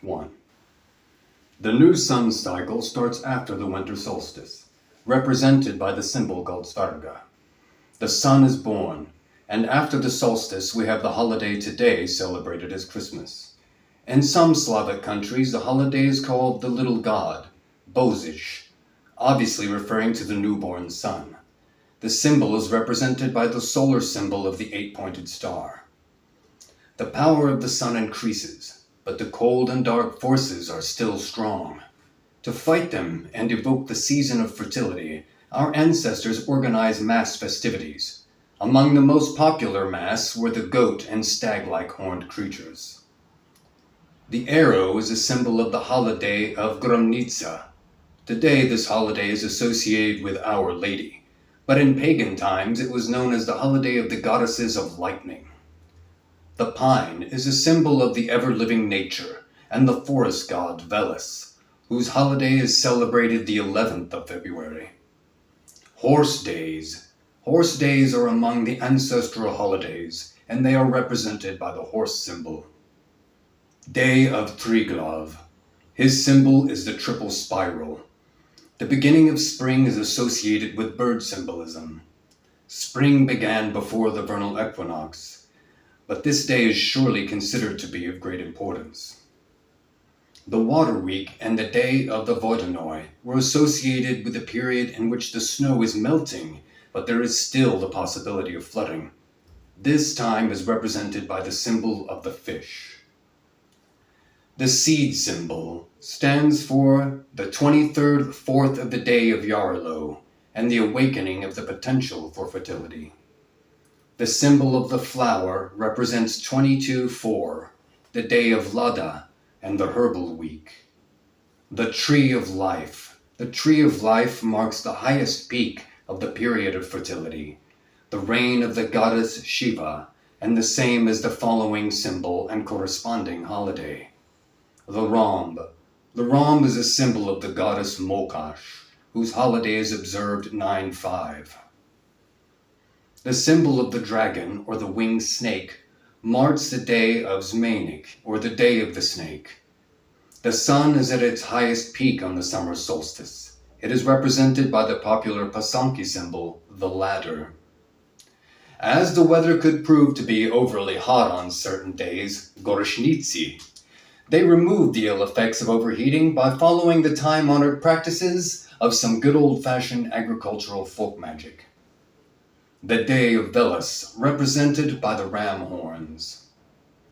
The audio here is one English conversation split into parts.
1. The new sun cycle starts after the winter solstice, represented by the symbol called Starga. The sun is born, and after the solstice we have the holiday today celebrated as Christmas. In some Slavic countries, the holiday is called the little god, Božić, obviously referring to the newborn sun. The symbol is represented by the solar symbol of the 8-pointed star. The power of the sun increases, but the cold and dark forces are still strong. To fight them and evoke the season of fertility, our ancestors organized mass festivities. Among the most popular masks were the goat and stag-like horned creatures. The arrow is a symbol of the holiday of Gromnica. Today this holiday is associated with Our Lady, but in pagan times it was known as the holiday of the goddesses of lightning. The pine is a symbol of the ever-living nature and the forest god Veles, whose holiday is celebrated the 11th of February. Horse days. Horse days are among the ancestral holidays, and they are represented by the horse symbol. Day of Triglav. His symbol is the triple spiral. The beginning of spring is associated with bird symbolism. Spring began before the vernal equinox, but this day is surely considered to be of great importance. The Water Week and the Day of the Vodanoi were associated with a period in which the snow is melting, but there is still the possibility of flooding. This time is represented by the symbol of the fish. The seed symbol stands for the 23rd fourth of the day of Yarlo and the awakening of the potential for fertility. The symbol of the flower represents 22-4, the day of Lada and the herbal week. The tree of life. The tree of life marks the highest peak of the period of fertility, the reign of the goddess Shiva, and the same as the following symbol and corresponding holiday. The rhomb. The rhomb is a symbol of the goddess Mokash, whose holiday is observed 9/5. The symbol of the dragon, or the winged snake, marks the day of Zmenik, or the day of the snake. The sun is at its highest peak on the summer solstice. It is represented by the popular Pasanki symbol, the ladder. As the weather could prove to be overly hot on certain days, Goroshnitsi, they removed the ill effects of overheating by following the time-honored practices of some good old-fashioned agricultural folk magic. The day of Veles, represented by the ram horns.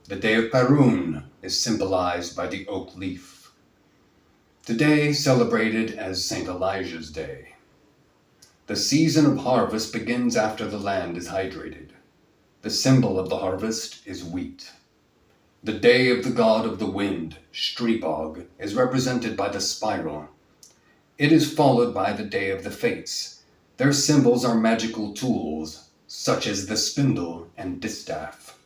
The day of Perun is symbolized by the oak leaf. Today celebrated as St. Elijah's Day. The season of harvest begins after the land is hydrated. The symbol of the harvest is wheat. The day of the god of the wind, Stribog, is represented by the spiral. It is followed by the day of the fates. Their symbols are magical tools, such as the spindle and distaff.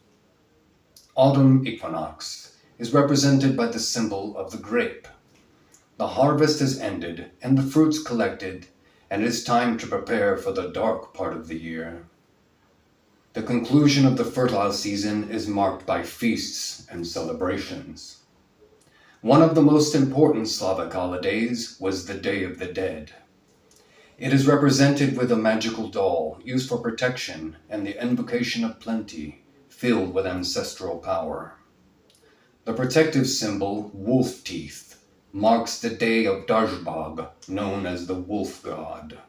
Autumn equinox is represented by the symbol of the grape. The harvest has ended and the fruits collected, and it is time to prepare for the dark part of the year. The conclusion of the fertile season is marked by feasts and celebrations. One of the most important Slavic holidays was the Day of the Dead. It is represented with a magical doll used for protection and the invocation of plenty, filled with ancestral power. The protective symbol, wolf teeth, marks the day of Dajbog, known as the wolf god.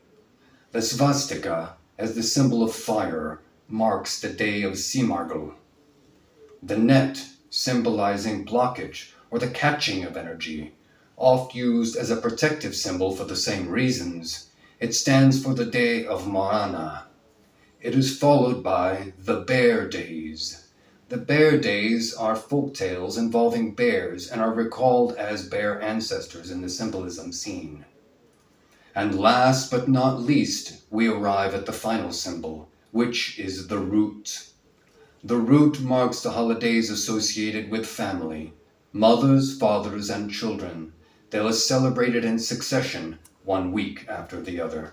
The swastika, as the symbol of fire, marks the day of Simargl. The net, symbolizing blockage or the catching of energy, oft used as a protective symbol for the same reasons. It stands for the day of Marana. It is followed by the Bear Days. The Bear Days are folk tales involving bears and are recalled as bear ancestors in the symbolism seen. And last but not least, we arrive at the final symbol, which is the root. The root marks the holidays associated with family, mothers, fathers, and children. They are celebrated in succession, one week after the other.